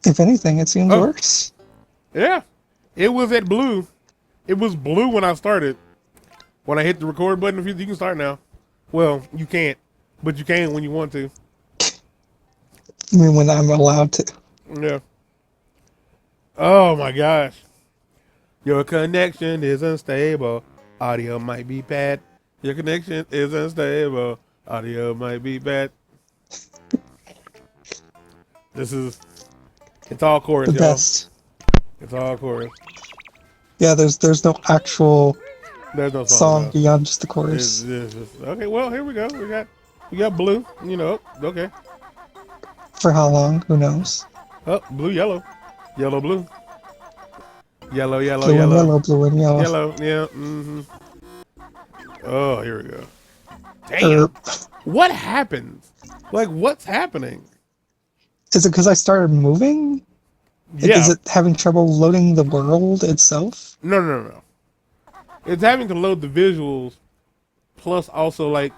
If anything, it seems worse. Yeah. It was at blue. It was blue when I started. When I hit the record button, if you can start now. Well, you can't, but you can when you want to. I mean, when I'm allowed to. Yeah. Oh my gosh. Your connection is unstable. Audio might be bad. Your connection is unstable. Audio might be bad. It's all chorus, The y'all. best. It's all chorus. Yeah, there's no actual There's no song song beyond just the though. chorus. Okay, well here we go. We got blue. You know, okay. For how long? Who knows? Oh, blue, yellow, yellow, blue, yellow, yellow, Blue and yellow, yellow, blue and yellow. yellow. Yeah. Mm-hmm. Oh, here we go. Damn. Erp. What happens? Like, what's happening? Is it because I started moving? Yeah. Is it having trouble loading the world itself? No. It's having to load the visuals, plus also like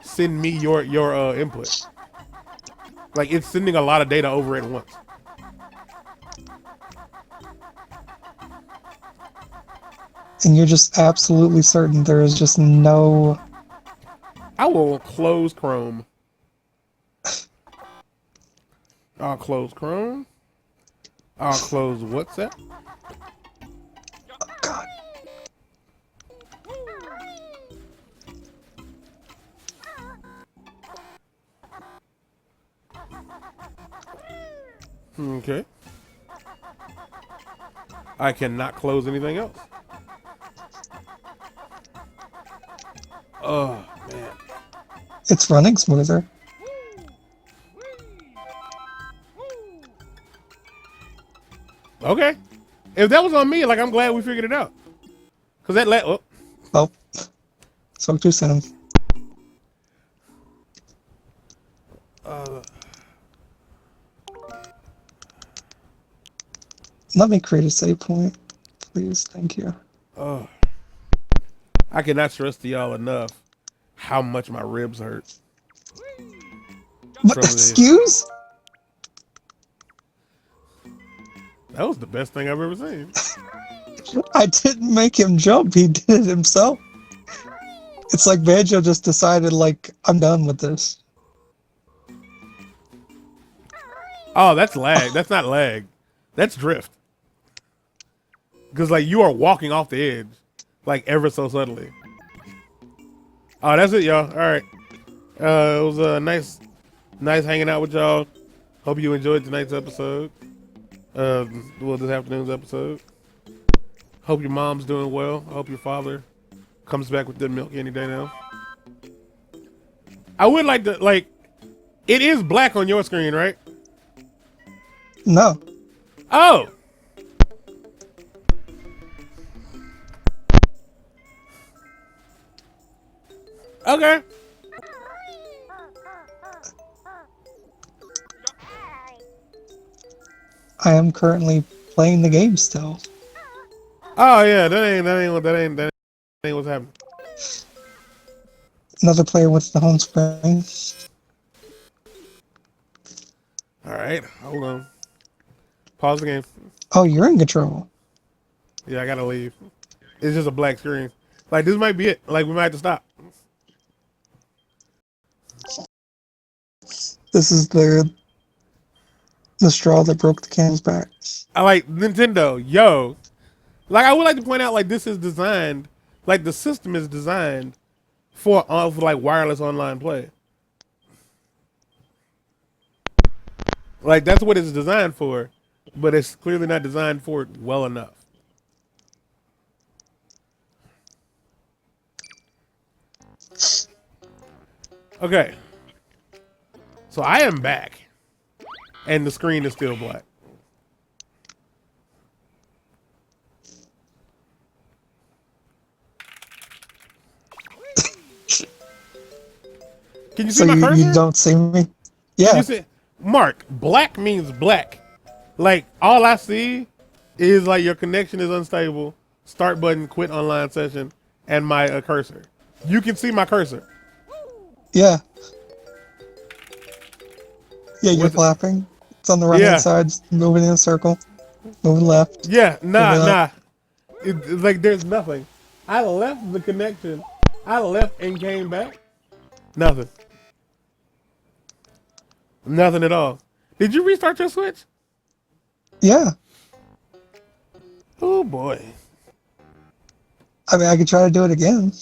send me your input. Like it's sending a lot of data over at once. And you're just absolutely certain there is just no... I will close Chrome. I'll close Chrome. I'll close WhatsApp. Oh, God. Okay. I cannot close anything else. Oh, man. It's running smoother. Okay. If that was on me, like, I'm glad we figured it out. Because that let... Oh. Oh. Spoke too soon. Let me create a save point, please. Thank you. I cannot stress to y'all enough how much my ribs hurt. What? Excuse? That was the best thing I've ever seen. I didn't make him jump. He did it himself. It's like Banjo just decided, like, I'm done with this. Oh, that's lag. That's not lag. That's drift. Because, like, you are walking off the edge, like, ever so subtly. Oh, that's it, y'all. All right. It was nice hanging out with y'all. Hope you enjoyed tonight's episode. Well, this afternoon's episode. Hope your mom's doing well. I hope your father comes back with good milk any day now. I would like to, like, it is black on your screen, right? No. Oh! Okay. I am currently playing the game still. Oh yeah, that ain't what's happening. Another player with the home screen. All right, hold on. Pause the game. Oh, you're in control. Yeah, I gotta leave. It's just a black screen. Like this might be it. Like we might have to stop. This is the straw that broke the camel's back. I like Nintendo, yo. Like I would like to point out, like this is designed, like the system is designed for like wireless online play. Like that's what it's designed for, but it's clearly not designed for it well enough. Okay. So I am back, and the screen is still black. Can you see my cursor? You don't see me? Yeah. You see, Mark, black means black. Like, all I see is, like, your connection is unstable, start button, quit online session, and my cursor. You can see my cursor. Yeah. Yeah, you're clapping. It's on the right hand Yeah. side, moving in a circle, moving left. Yeah, nah, Moving up. nah. It's like there's nothing. I left the connection. I left and came back. Nothing. Nothing at all. Did you restart your Switch? Yeah. Oh boy. I mean, I could try to do it again.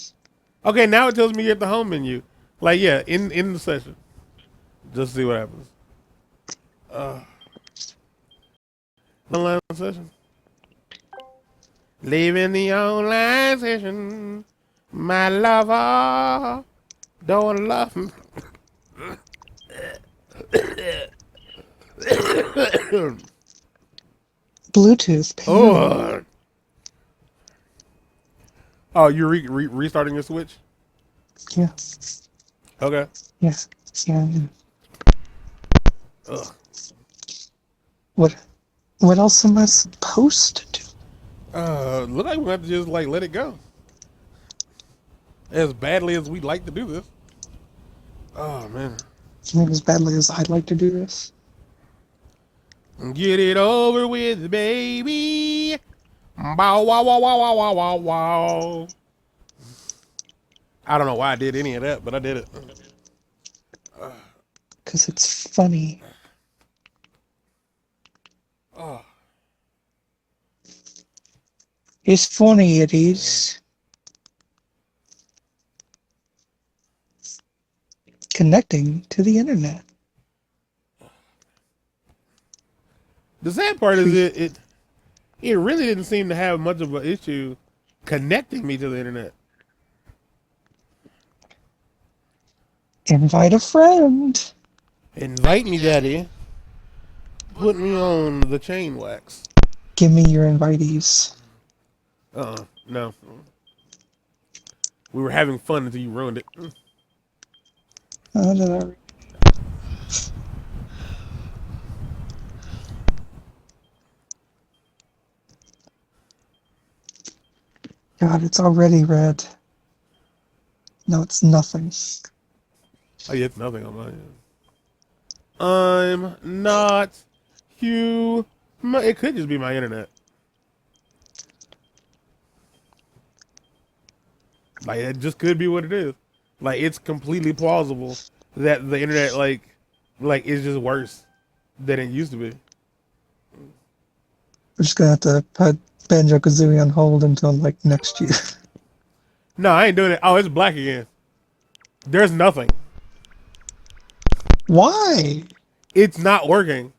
Okay, now it tells me you're at the home menu. Like, yeah, in the session. Just see what happens. Online session. Leaving the online session. My lover don't love me. Bluetooth. Oh. Oh, you're restarting your Switch? Yeah. Okay. Yes. Yeah. Ugh. What else am I supposed to do? Look like we have to just like let it go. As badly as we'd like to do this. Oh man. As badly as I'd like to do this. Get it over with, baby. Bow wow wow wow wow wow wow wow. I don't know why I did any of that, but I did it. Because it's funny. Oh. It's funny, it is. Connecting to the internet. The sad part is it really didn't seem to have much of an issue connecting me to the internet. Invite a friend. Invite me, daddy. Put me on the chain wax. Give me your invitees. No. We were having fun until you ruined it. How did I... God, it's already red. No, it's nothing. Oh yeah, it's nothing on mine. I'm not human. It could just be my internet. Like it just could be what it is. Like it's completely plausible that the internet like is just worse than it used to be. We're just gonna have to put Banjo-Kazooie on hold until like next year. No, I ain't doing it. Oh, it's black again. There's nothing. Why? It's not working.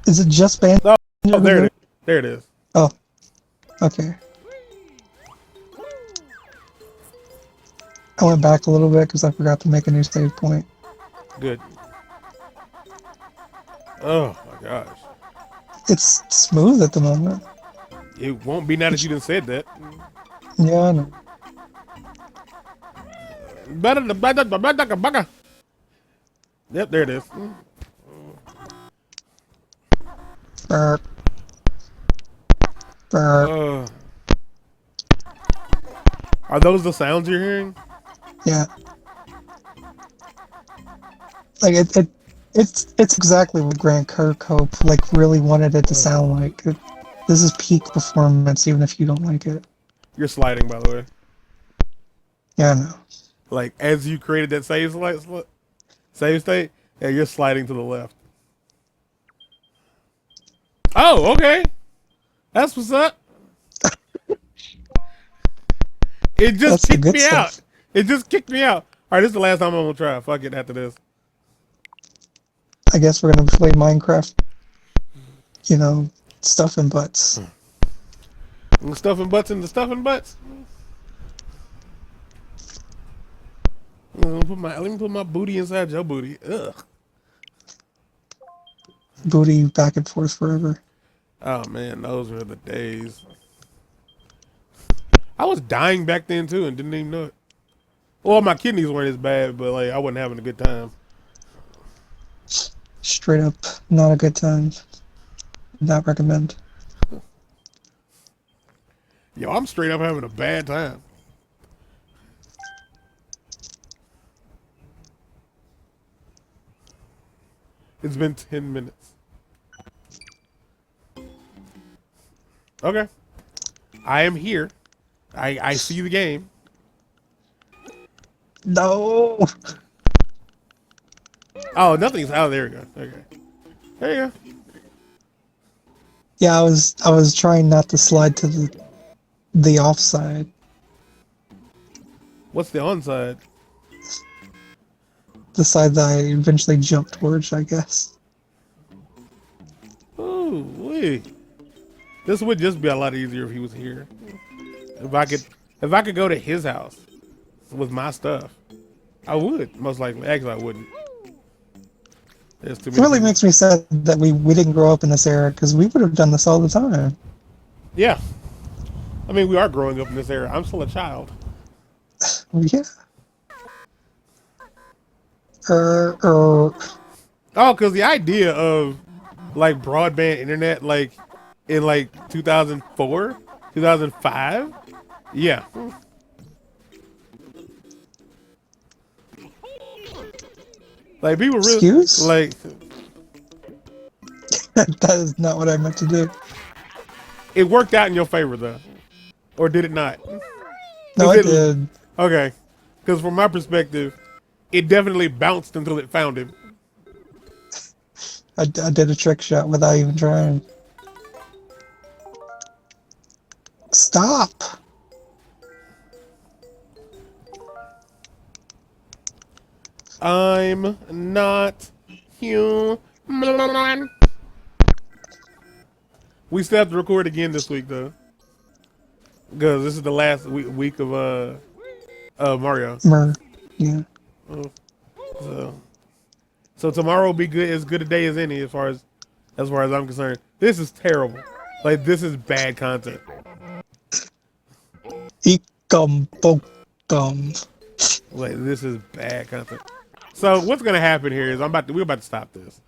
Is it just Banjo-Kazooie? Oh, there it is. There it is. Oh, okay. I went back a little bit because I forgot to make a new save point. Good. Oh my gosh. It's smooth at the moment. It won't be now that you done said that. Yeah, I know. Yep, there it is. Burp. Burp. Are those the sounds you're hearing? Yeah. Like it's exactly what Grant Kirkhope like really wanted it to sound like. This is peak performance, even if you don't like it. You're sliding, by the way. Yeah, I know. Like as you created that save state, yeah, you're sliding to the left. Oh, okay. That's what's up. It just kicked me out. It just kicked me out. All right, this is the last time I'm gonna try. Fuck it after this. I guess we're gonna play Minecraft. You know, stuffing butts. Stuffing butts into stuffing butts. Let me put my booty inside your booty. Ugh. Booty back and forth forever. Oh man, those were the days. I was dying back then too and didn't even know it. Well, my kidneys weren't as bad, but like I wasn't having a good time. Straight up, not a good time. Not recommend. Yo, I'm straight up having a bad time. It's been 10 minutes. Okay. I am here. I see the game. No. Oh, nothing's out. There we go. Okay. There you go. Yeah, I was trying not to slide to the offside. What's the onside? The side that I eventually jumped towards, I guess. Ooh, wee. This would just be a lot easier if he was here. If I could go to his house with my stuff, I would most likely. Actually, I wouldn't. There's too It many really people. makes me sad that we didn't grow up in this era, because we would have done this all the time. Yeah. I mean, we are growing up in this era. I'm still a child. Yeah. Oh, because the idea of like broadband internet, like in like 2004, 2005, yeah. Like people really Excuse? like. That is not what I meant to do. It worked out in your favor though, or did it not? No, Is I it- did. Okay, because from my perspective, it definitely bounced until it found him. I did a trick shot without even trying. Stop! I'm not human. We still have to record again this week though, because this is the last week of Mario. Yeah. So tomorrow will be good, as good a day as any, as far as I'm concerned. This is terrible. Like this is bad content. Ekum bokum. Like this is bad content. So what's gonna happen here is we're about to stop this,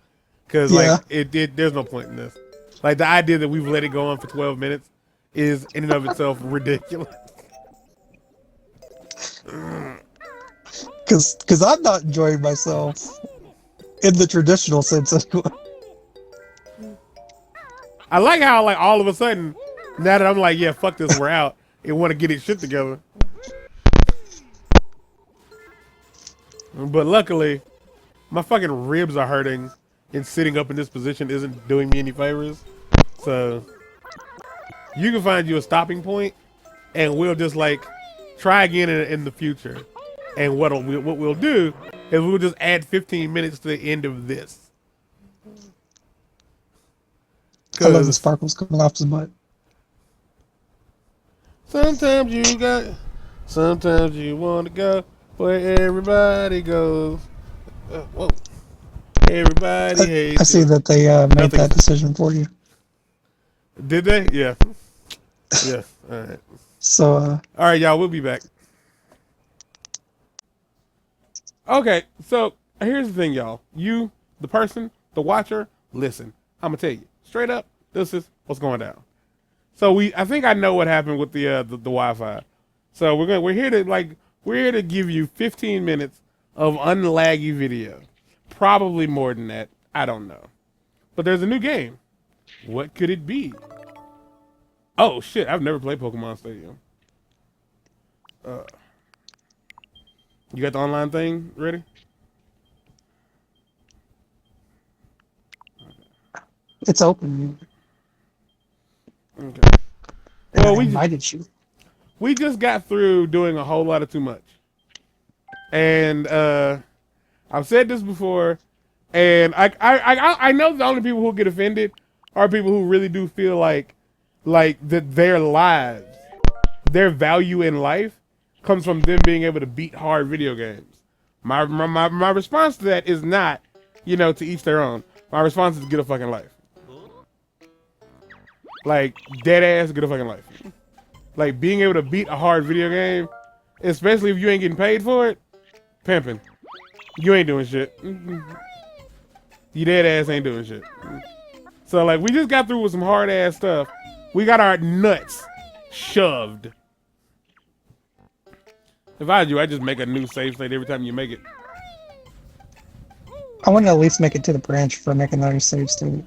because Yeah. like there's no point in this. Like the idea that we've let it go on for 12 minutes is in and of itself ridiculous. Cause I'm not enjoying myself. In the traditional sense anyway. I like how like all of a sudden, now that I'm like, yeah, fuck this, we're out, and want to get its shit together. But luckily, my fucking ribs are hurting, and sitting up in this position isn't doing me any favors. So you can find you a stopping point, and we'll just like try again in the future. And what we'll do is we'll just add 15 minutes to the end of this. I love the sparkles coming off his butt. Sometimes you want to go where everybody goes. Whoa. Everybody hates I see you. that they made that decision for you. Did they? Yeah. Yeah. All right. So, All right, y'all. We'll be back. Okay. So here's the thing, y'all. You, the person, the watcher, listen. I'm gonna tell you straight up. This is what's going down. So I think I know what happened with the Wi-Fi. So we're here to give you 15 minutes of unlaggy video. Probably more than that. I don't know. But there's a new game. What could it be? Oh shit! I've never played Pokemon Stadium. You got the online thing ready? it's open. Okay. And Well, I invited you. we just got through doing a whole lot of too much. And I've said this before, and I know the only people who get offended are people who really do feel like that their lives, their value in life comes from them being able to beat hard video games. My response to that is not, to each their own. My response is get a fucking life. Like, dead ass, get a fucking life. Like, being able to beat a hard video game, especially if you ain't getting paid for it, pimping. You ain't doing shit. You dead ass ain't doing shit. So, like, we just got through with some hard ass stuff. We got our nuts shoved. If I was you, I'd just make a new save state every time you make it. I want to at least make it to the branch for making another save state.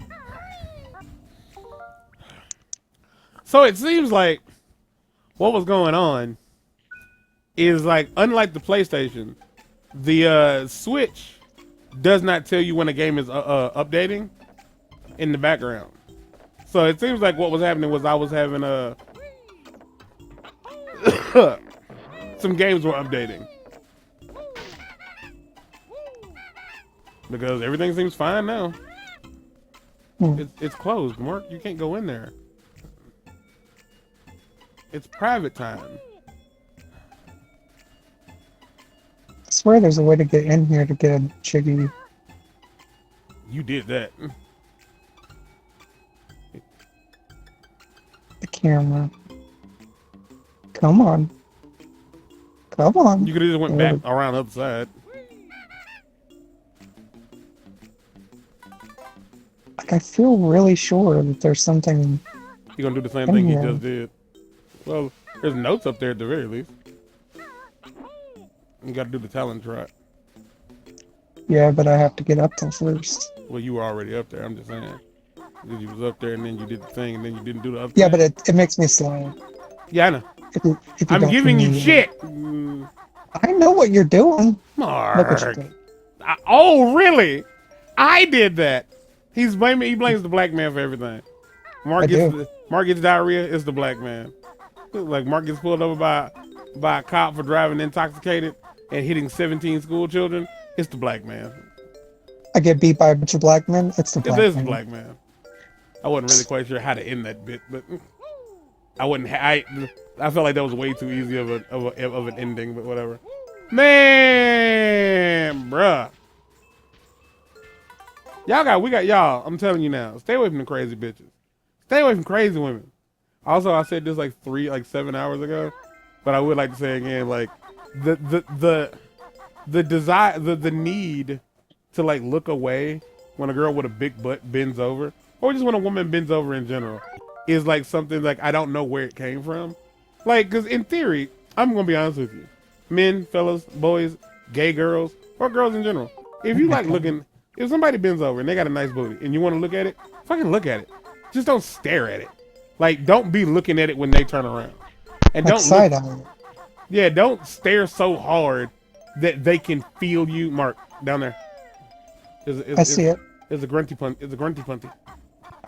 So it seems like what was going on is like, unlike the PlayStation, the Switch does not tell you when a game is updating in the background. So it seems like what was happening was I was having some games were updating because everything seems fine now. It's closed, Mark. You can't go in there. It's private time. I swear there's a way to get in here to get a Jiggy. You did that. The camera. Come on. Come on. You could have just went back around the other side. Like, I feel really sure that there's something. You're gonna do the same thing he just did. Well, there's notes up there at the very least. You gotta do the talent track. Yeah, but I have to get up there first. Well, you were already up there, I'm just saying. Because you was up there and then you did the thing and then you didn't do the other Yeah, thing. but it makes me slow. Yeah, I know. If you I'm don't giving you believe shit. it. I know what you're doing. Mark. Look what you did. Oh, really? I did that. He blames the black man for everything. Mark gets diarrhea, it's the black man. Like Mark gets pulled over by a cop for driving intoxicated and hitting 17 school children, it's the black man. I get beat by a bunch of black men, it's the black man. It is the black man. I wasn't really quite sure how to end that bit, but I wouldn't. I felt like that was way too easy of an ending, but whatever. Man, bruh. We got y'all. I'm telling you now. Stay away from the crazy bitches. Stay away from crazy women. Also, I said this like 7 hours ago, but I would like to say again, like the desire, the need to like look away when a girl with a big butt bends over, or just when a woman bends over in general, is like something like I don't know where it came from. Like, because in theory, I'm gonna be honest with you, men, fellas, boys, gay girls, or girls in general, if you like looking, if somebody bends over and they got a nice booty and you want to look at it, fucking look at it. Just don't stare at it. Like, don't be looking at it when they turn around. And like don't side eye. Yeah, don't stare so hard that they can feel you. Mark, down there. I see it. It's a grunty punt. It's a grunty punty.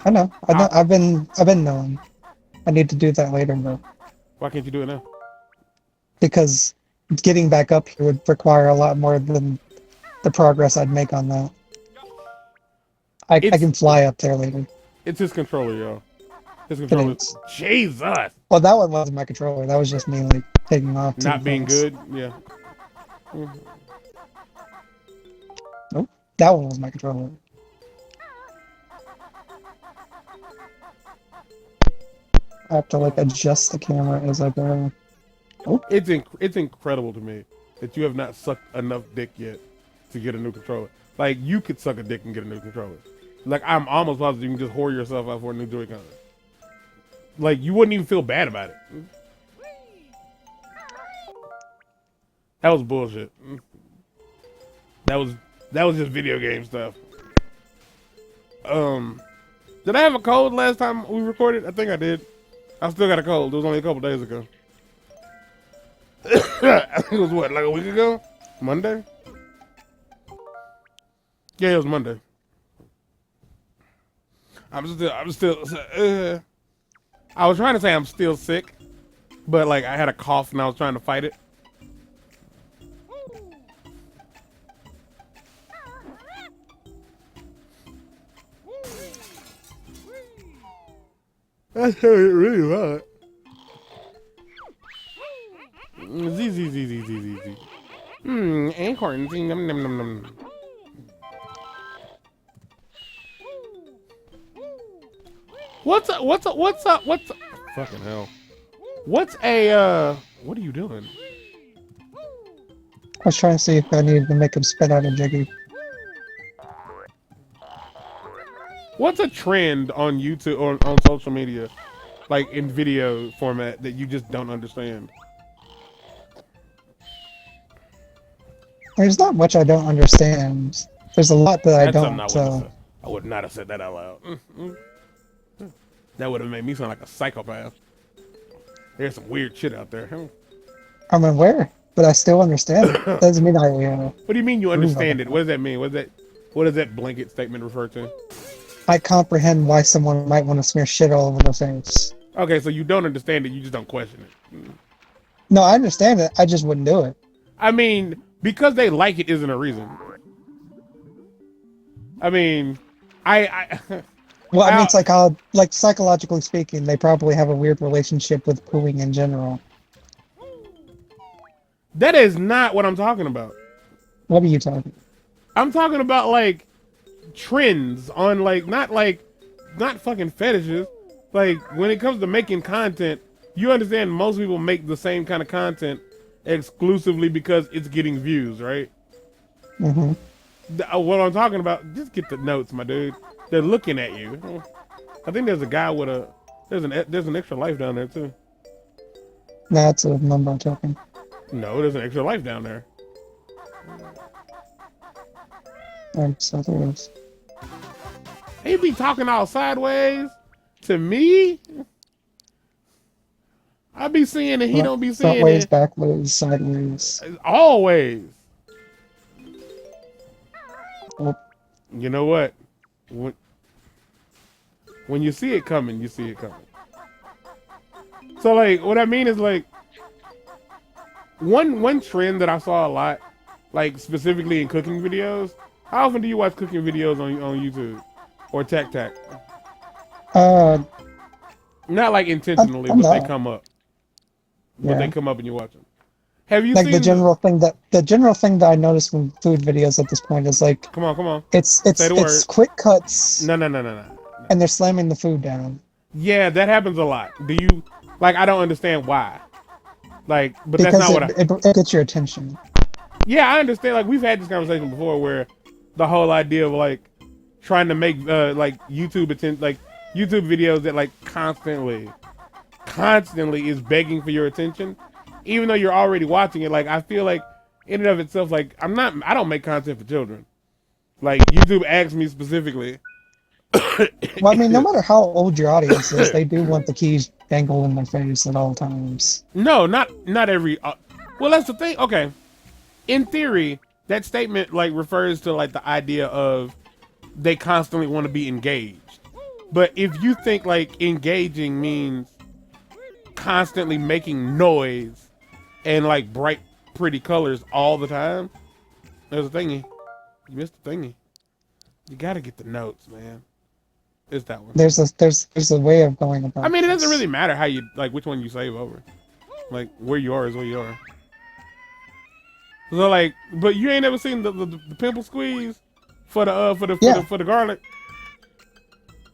I know. I've been knowing. I need to do that later though. Why can't you do it now? Because getting back up here would require a lot more than the progress I'd make on that. I can fly up there later. It's his controller, y'all. His controller. Jesus. Well, that one wasn't my controller. That was just me like taking off. Not being good. Yeah. Nope. That one was my controller. I have to like adjust the camera as I go. Oh. It's incredible to me that you have not sucked enough dick yet to get a new controller. Like, you could suck a dick and get a new controller. Like, I'm almost positive you can just whore yourself out for a new Joy-Con. Like, you wouldn't even feel bad about it. That was bullshit. That was just video game stuff. Did I have a cold last time we recorded? I think I did. I still got a cold. It was only a couple days ago. I think it was what, like a week ago? Monday? Yeah, it was Monday. I'm still I was trying to say I'm still sick, but like I had a cough and I was trying to fight it. That's really hot. Z. Acorn. Num num num num. What's up? Fucking hell. What are you doing? I was trying to see if I needed to make him spit out a Jiggy. What's a trend on YouTube or on social media, like in video format, that you just don't understand? There's not much I don't understand. There's a lot that I That's something don't. I would not have said that out loud. That would have made me sound like a psychopath. There's some weird shit out there. I'm aware, but I still understand it. Doesn't mean I. What do you mean you understand it? What does that mean? What does that blanket statement refer to? I comprehend why someone might want to smear shit all over their face. Okay, so you don't understand it, you just don't question it. No, I understand it. I just wouldn't do it. I mean, because they like it isn't a reason. I mean, Well, I mean, it's like how, like psychologically speaking, they probably have a weird relationship with pooing in general. That is not what I'm talking about. What are you talking? I'm talking about like trends on not fucking fetishes. Like when it comes to making content, you understand most people make the same kind of content exclusively because it's getting views, right? Mm-hmm. What I'm talking about, just get the notes, my dude. They're looking at you. I think there's a guy with there's an extra life down there too. That's a number token. No, there's an extra life down there. So there is. He be talking all sideways to me. I be seeing it, he don't be seeing Frontways, it. backways, sideways. Always. Oh. You know what? When you see it coming, you see it coming. So like, what I mean is like, one trend that I saw a lot, like specifically in cooking videos. How often do you watch cooking videos on YouTube or TikTok? Not like intentionally, but they come up. But they come up and you watch them. Have you like seen the general thing that I notice from food videos at this point is like, come on. It's quick cuts. No. And they're slamming the food down. Yeah, that happens a lot. Do you like? I don't understand why. Like, but because that's not it gets your attention. Yeah, I understand. Like, we've had this conversation before, where the whole idea of like trying to make like YouTube videos that like constantly is begging for your attention, even though you're already watching it. Like, I feel like in and of itself, like I don't make content for children. Like, YouTube asks me specifically. Well, I mean, no matter how old your audience is, they do want the keys dangled in their face at all times. No, not every. Well, that's the thing. Okay, in theory, that statement like refers to like the idea of they constantly want to be engaged. But if you think like engaging means constantly making noise and like bright, pretty colors all the time, there's a thingy. You missed the thingy. You gotta get the notes, man. It's that one. There's a way of going about. I mean, it doesn't really matter how you like which one you save over. Like where you are is where you are. So like, but you ain't ever seen the pimple squeeze for the garlic.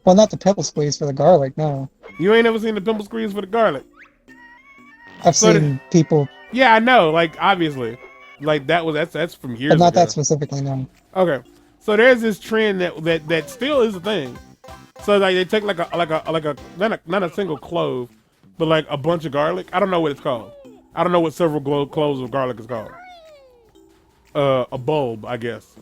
Well, not the pimple squeeze for the garlic, no. You ain't ever seen the pimple squeeze for the garlic. I've seen people. Yeah, I know. Like obviously, like that's from years ago. But not that specifically, no. Okay, so there's this trend that still is a thing. So like they take like a not a single clove, but like a bunch of garlic. I don't know what it's called. I don't know what several cloves of garlic is called. A bulb, I guess.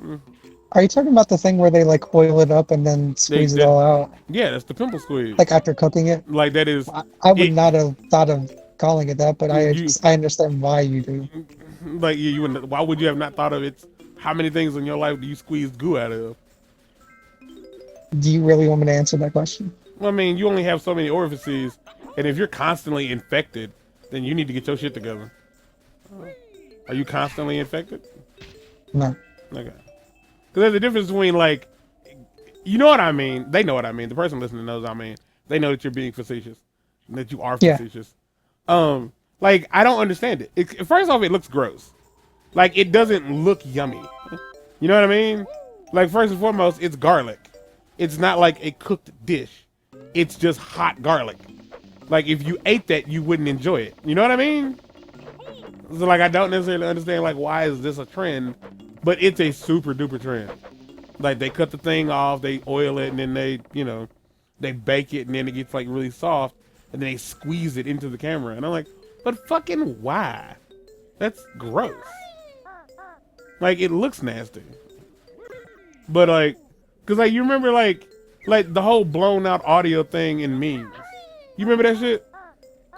Are you talking about the thing where they like oil it up and then squeeze it all out? Yeah, that's the pimple squeeze. Like after cooking it? Like that is. I would not have thought of calling it that, but I understand why you do. Like you wouldn't. Why would you have not thought of it? How many things in your life do you squeeze goo out of? Do you really want me to answer that question? Well, I mean, you only have so many orifices, and if you're constantly infected, then you need to get your shit together. Are you constantly infected? No. Okay. Because there's a difference between like, you know what I mean. They know what I mean. The person listening knows what I mean. They know that you're being facetious, that you are facetious. Like I don't understand it. First off, it looks gross. Like it doesn't look yummy. You know what I mean? Like first and foremost, it's garlic. It's not like a cooked dish. It's just hot garlic. Like if you ate that, you wouldn't enjoy it. You know what I mean? So like I don't necessarily understand like why is this a trend, but it's a super duper trend. Like they cut the thing off, they oil it, and then they bake it, and then it gets like really soft, and then they squeeze it into the camera. And I'm like, but fucking why? That's gross. Like it looks nasty. But like, cause like you remember like the whole blown out audio thing in memes. You remember that shit?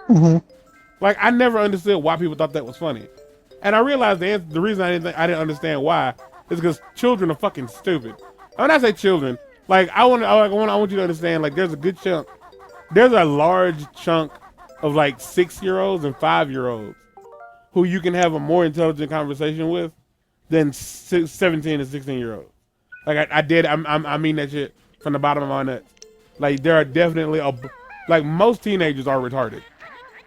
Mm-hmm. Like I never understood why people thought that was funny, and I realized the reason I didn't understand why is because children are fucking stupid. When I say children, like I want you to understand, like there's a large chunk of like 6-year-olds and 5-year-olds who you can have a more intelligent conversation with than 17 and 16-year-olds. Like I mean that shit from the bottom of my nuts. Like there are definitely like most teenagers are retarded.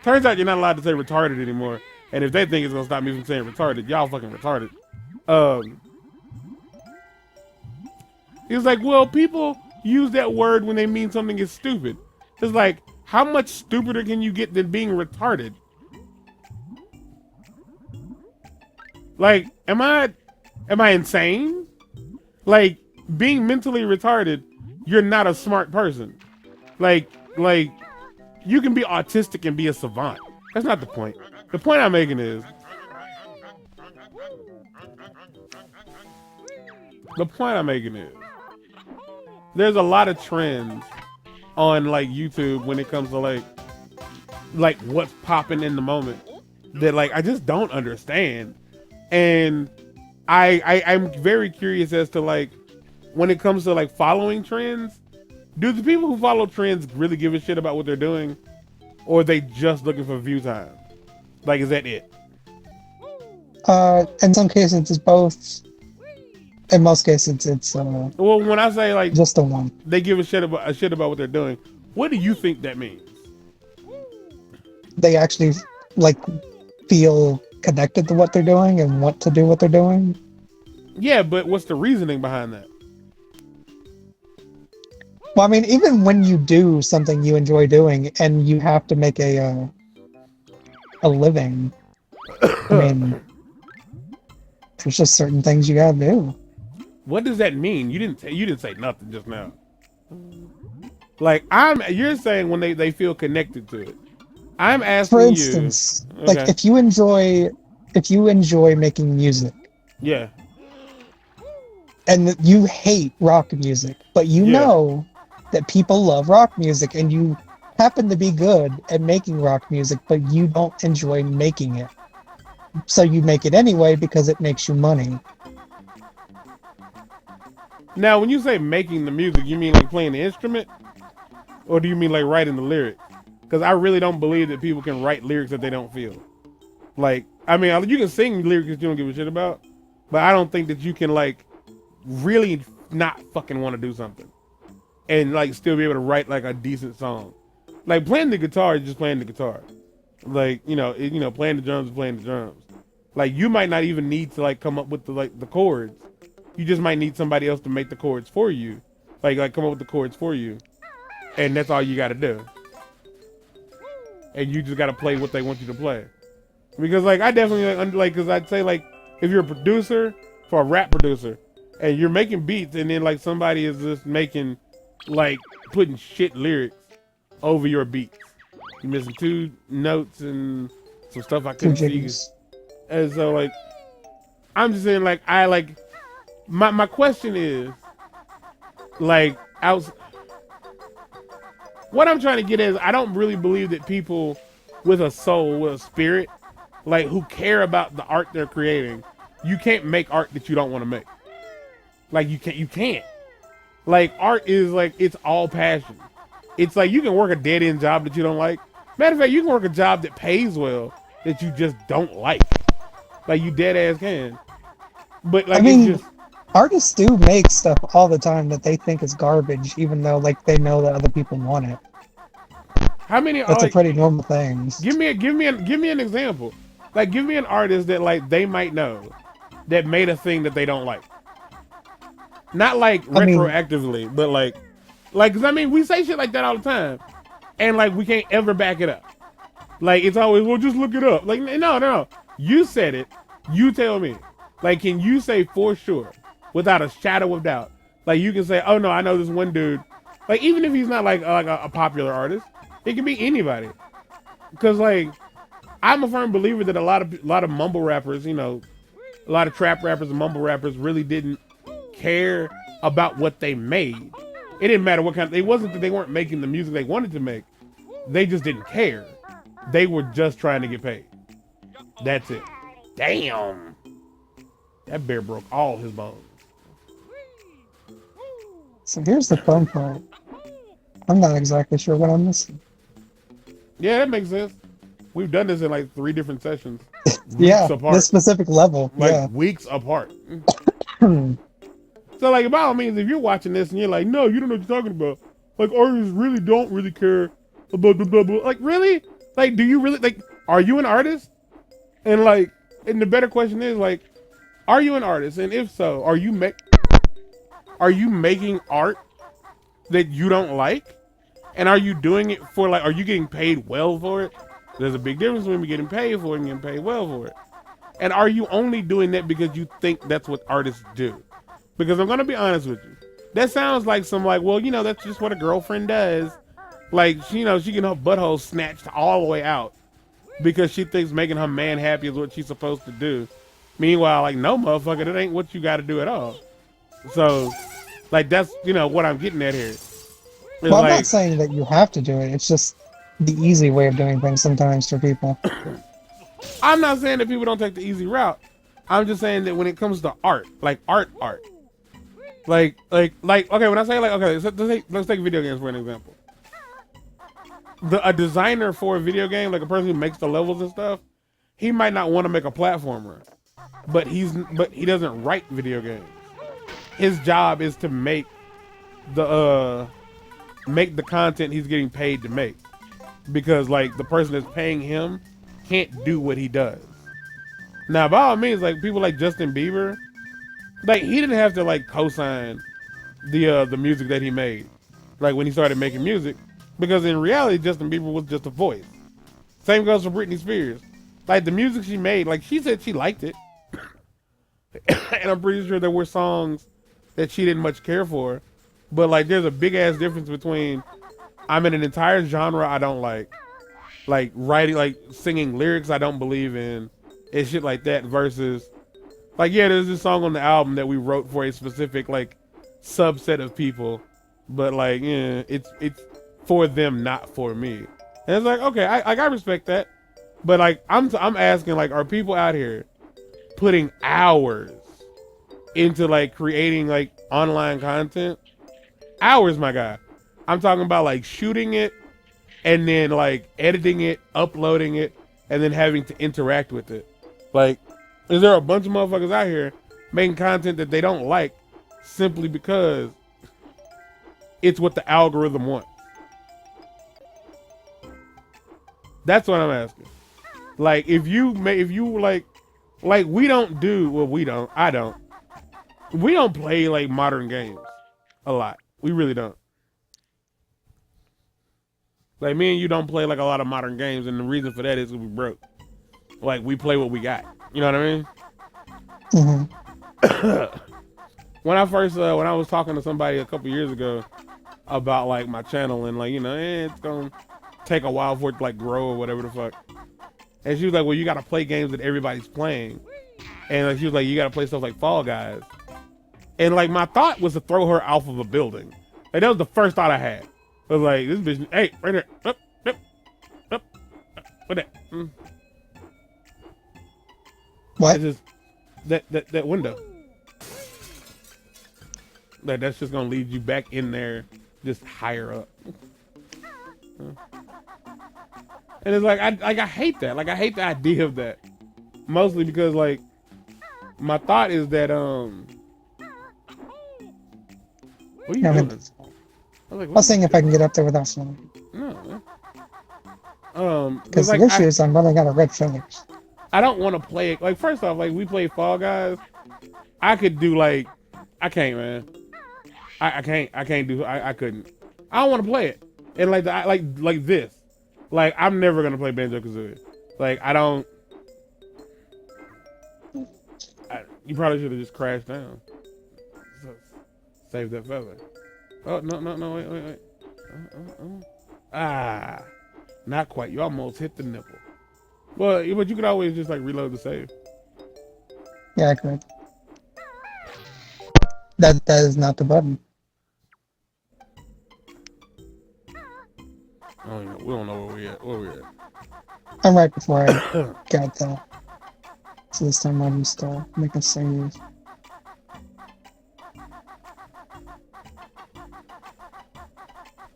Turns out you're not allowed to say retarded anymore. And if they think it's gonna stop me from saying retarded, y'all fucking retarded. He was like, well, people use that word when they mean something is stupid. It's like, how much stupider can you get than being retarded? Like, am I insane? Like, being mentally retarded, you're not a smart person. Like, you can be autistic and be a savant. That's not the point. The point I'm making is, there's a lot of trends on like YouTube when it comes to like what's popping in the moment that like I just don't understand. And I'm very curious as to like when it comes to like following trends, do the people who follow trends really give a shit about what they're doing, or are they just looking for view time? Like, is that it? In some cases, it's both. In most cases, it's Well, when I say like just the one. they give a shit about what they're doing, what do you think that means? They actually like feel connected to what they're doing and want to do what they're doing. Yeah, but what's the reasoning behind that? Well, I mean, even when you do something you enjoy doing and you have to make a living, I mean, there's just certain things you gotta do. What does that mean? You didn't say nothing just now. Like you're saying when they feel connected to it. I'm asking For instance, you. like Okay. if you enjoy making music. Yeah. And you hate rock music, but you know that people love rock music, and you happen to be good at making rock music, but you don't enjoy making it. So you make it anyway because it makes you money. Now, when you say making the music, you mean like playing the instrument? Or do you mean like writing the lyrics? Because I really don't believe that people can write lyrics that they don't feel. Like, I mean, you can sing lyrics that you don't give a shit about, but I don't think that you can like really not fucking want to do something and like still be able to write like a decent song. Like playing the guitar is just playing the guitar. Like, playing the drums is playing the drums. Like you might not even need to like come up with the chords. You just might need somebody else to make the chords for you. Like come up with the chords for you. And that's all you got to do. And you just got to play what they want you to play. Because like I definitely because I'd say like if you're a producer for a rap producer and you're making beats and then like somebody is just making like putting shit lyrics over your beats. You're missing 2 notes and some stuff I couldn't see. And so like I'm just saying like my question is like what I'm trying to get is I don't really believe that people with a soul, with a spirit, like who care about the art they're creating, you can't make art that you don't want to make. Like you can't. Like art is like, it's all passion. It's like you can work a dead end job that you don't like. Matter of fact, you can work a job that pays well that you just don't like. Like you dead ass can. But like, I mean, it's just, artists do make stuff all the time that they think is garbage, even though like they know that other people want it. How many? That's a pretty normal thing. Give me an example. Like, give me an artist that like they might know that made a thing that they don't like. Not like retroactively, but like, cause I mean, we say shit like that all the time, and like we can't ever back it up. Like it's always, well, just look it up. Like no. You said it. You tell me. Like, can you say for sure, without a shadow of doubt? Like you can say, oh no, I know this one dude. Like even if he's not like a popular artist, it can be anybody. Cause like, I'm a firm believer that a lot of mumble rappers, a lot of trap rappers and mumble rappers really didn't care about what they made. It didn't matter what kind. It wasn't that they weren't making the music they wanted to make. They just didn't care. They were just trying to get paid. That's it. Damn. That bear broke all his bones. So here's the fun part. I'm not exactly sure what I'm missing. Yeah, that makes sense. We've done this in like 3 different sessions. Yeah, apart. this specific level. Like yeah. weeks apart. So like by all means, if you're watching this and you're like, no, you don't know what you're talking about. Like artists really don't really care about blah, blah, blah. Like really? Like do you really like are you an artist? And like and the better question is like, are you an artist? And if so, are you making art that you don't like? And are you doing it for like, are you getting paid well for it? There's a big difference between getting paid for it and getting paid well for it. And are you only doing that because you think that's what artists do? Because I'm gonna be honest with you, that sounds like some like, well, you know, that's just what a girlfriend does. Like, you know, she get her butthole snatched all the way out because she thinks making her man happy is what she's supposed to do. Meanwhile, like, no, motherfucker, that ain't what you got to do at all. So, like, that's, you know, what I'm getting at here. Well, I'm not saying that you have to do it. It's just the easy way of doing things sometimes for people. I'm not saying that people don't take the easy route. I'm just saying that when it comes to art, like art, like, okay, when I say like, okay, let's take video games for an example. A designer for a video game, like a person who makes the levels and stuff, he might not want to make a platformer, but he doesn't write video games. His job is to make the content he's getting paid to make, because like the person that's paying him can't do what he does. Now, by all means, like people like Justin Bieber, like he didn't have to like co-sign the music that he made, like when he started making music, because in reality, Justin Bieber was just a voice. Same goes for Britney Spears. Like the music she made, like she said she liked it, and I'm pretty sure there were songs that she didn't much care for, but like there's a big ass difference between I'm in an entire genre I don't like writing, like singing lyrics I don't believe in, and shit like that, versus like, yeah, there's this song on the album that we wrote for a specific like subset of people, but like, yeah, it's for them, not for me. And it's like, okay, I respect that, but like I'm asking, like, are people out here putting hours into like creating like online content? Hours, my guy. I'm talking about like shooting it and then like editing it, uploading it, and then having to interact with it. Like, is there a bunch of motherfuckers out here making content that they don't like simply because it's what the algorithm wants? That's what I'm asking. Like, if you like we don't do, well, we don't play like modern games a lot. We really don't. Like, me and you don't play like a lot of modern games, and the reason for that is we broke. Like, we play what we got. You know what I mean? Mm-hmm. When I was talking to somebody a couple years ago about like my channel, and like, you know, it's gonna take a while for it to like grow or whatever the fuck. And she was like, well, you gotta play games that everybody's playing. And like, she was like, you gotta play stuff like Fall Guys. And like, my thought was to throw her off of a building. Like, that was the first thought I had. I was like, this bitch, hey, right there, up, what that? What? It's just that window. Like, that's just gonna lead you back in there, just higher up. And it's like, I hate that. Like, I hate the idea of that. Mostly because like, my thought is that what are you doing? I was seeing if I can get up there without falling. No. Because like, the issue is I'm running out of red fingers. I don't want to play it. Like, first off, like, we play Fall Guys. I could do like, I can't, man. I couldn't. I don't want to play it. And like like this. Like, I'm never gonna play Banjo-Kazooie. Like, I don't. You probably should have just crashed down. Save that feather. Oh, no, wait. Not quite. You almost hit the nipple. Well, but you could always just like reload the save. Yeah, I could. That is not the button. Oh, we don't know where we at. Where we at? I'm right before I got that. So this time I'm just make a save.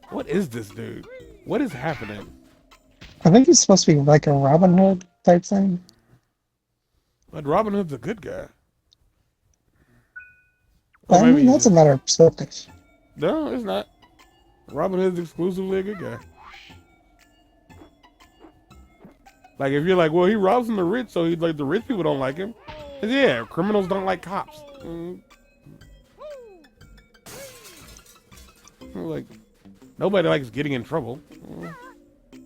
What is this dude? What is happening? I think he's supposed to be like a Robin Hood type thing. But Robin Hood's a good guy. But I mean, that's a matter of perspective. No, it's not. Robin Hood's exclusively a good guy. Like, if you're like, well, he robs from the rich, so he's like, the rich people don't like him. Yeah, criminals don't like cops. Like, nobody likes getting in trouble.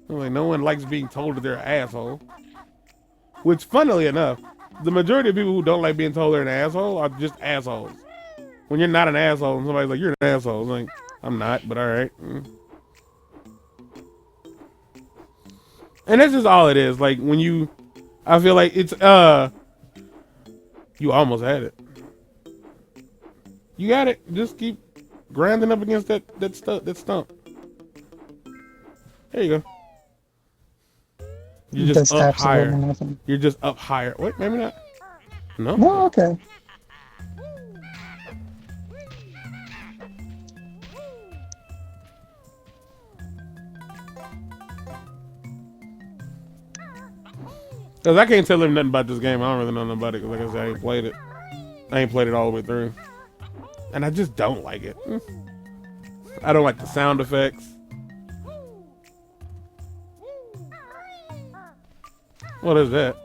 Like, no one likes being told that they're an asshole. Which, funnily enough, the majority of people who don't like being told they're an asshole are just assholes. When you're not an asshole and somebody's like, you're an asshole, it's like, I'm not, but all right. And that's just all it is. Like, when you, I feel like it's, you almost had it. You got it. Just keep grinding up against that stump. There you go. You're just up higher. You're just up higher. Wait, maybe not. No? No, okay. Because I can't tell him nothing about this game. I don't really know nothing about it. Because like I said, I ain't played it. I ain't played it all the way through. And I just don't like it. I don't like the sound effects. What is that?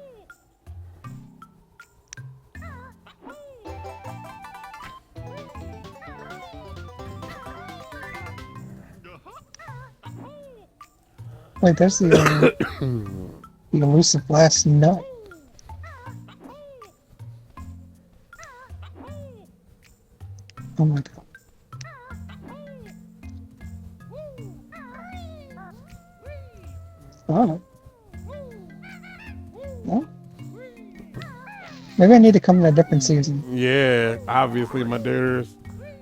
Wait, there's the elusive last nut. Oh my god. Oh. Well, maybe I need to come in a different season. Yeah, obviously my dares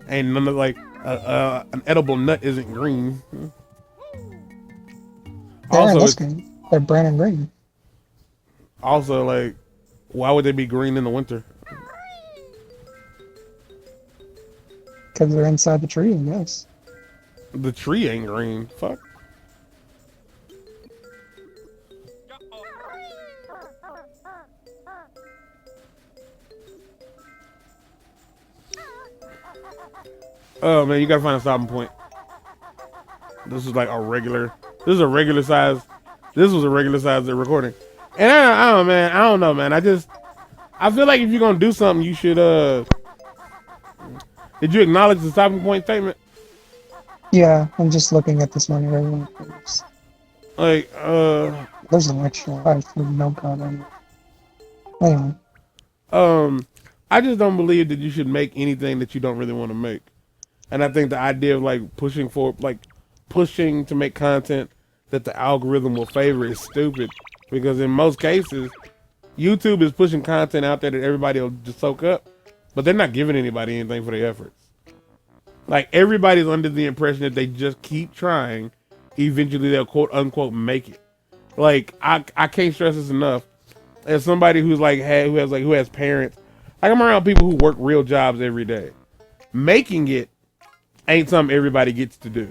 ain't none of like an edible nut isn't green. They're brown and green. Also, like, why would they be green in the winter? Because they're inside the tree, I guess. The tree ain't green. Fuck. Oh man, you gotta find a stopping point. This is like a regular. This is a regular size. This was a regular size recording. And I don't know, man. I feel like if you're gonna do something, you should. Did you acknowledge the stopping point statement? Yeah, I'm just looking at this one here. Like, there's an extra life for no god on it. Anyway. I just don't believe that you should make anything that you don't really want to make. And I think the idea of like pushing to make content that the algorithm will favor is stupid. Because in most cases, YouTube is pushing content out there that everybody will just soak up, but they're not giving anybody anything for their efforts. Like, everybody's under the impression that they just keep trying, eventually they'll quote unquote make it. Like, I can't stress this enough. As somebody who has parents, like, I'm around people who work real jobs every day. Making it ain't something everybody gets to do.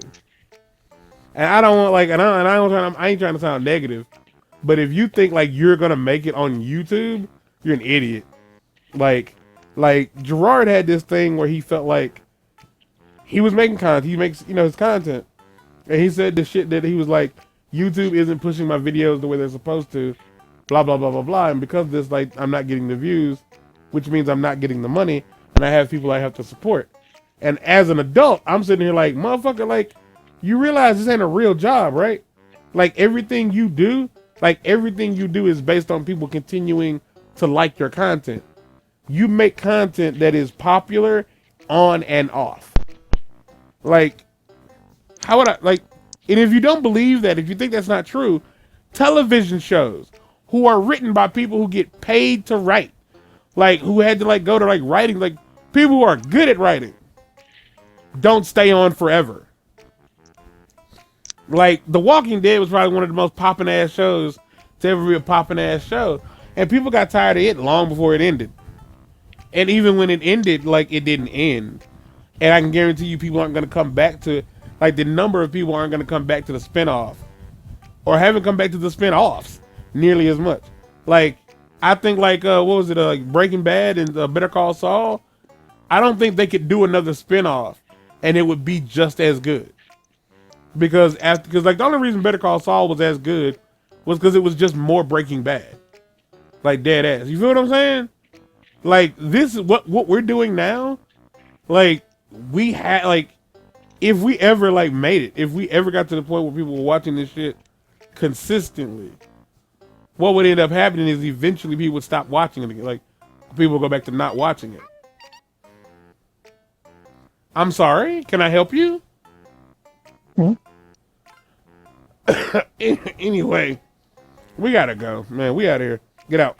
And I don't want, like, I ain't trying to sound negative, but if you think like you're gonna make it on YouTube, you're an idiot. Like Gerard had this thing where he felt like he was making content. He makes, his content, and he said this shit that he was like, YouTube isn't pushing my videos the way they're supposed to, blah blah blah blah blah. And because of this, like, I'm not getting the views, which means I'm not getting the money, and I have people I have to support. And as an adult, I'm sitting here like, motherfucker, like, you realize this ain't a real job, right? Like, everything you do is based on people continuing to like your content. You make content that is popular on and off. Like, how would I, like, and if you don't believe that, if you think that's not true, television shows who are written by people who get paid to write, like, who had to, like, go to, like, writing, like, People who are good at writing don't stay on forever. Like, The Walking Dead was probably one of the most popping ass shows to ever be a popping ass show. And people got tired of it long before it ended. And even when it ended, like, it didn't end. And I can guarantee you people aren't going to come back to, like, the number of people aren't going to come back to the spinoff. Or haven't come back to the spinoffs nearly as much. Like, I think, like, what was it, like Breaking Bad and Better Call Saul? I don't think they could do another spinoff and it would be just as good. Because like the only reason Better Call Saul was as good was because it was just more Breaking Bad. Like dead ass. You feel what I'm saying? Like this is what we're doing now. Like we had like if we ever like made it, if we ever got to the point where people were watching this shit consistently, what would end up happening is eventually people would stop watching it again. Like people would go back to not watching it. I'm sorry, can I help you? Anyway, we gotta go, man. We out of here. Get out.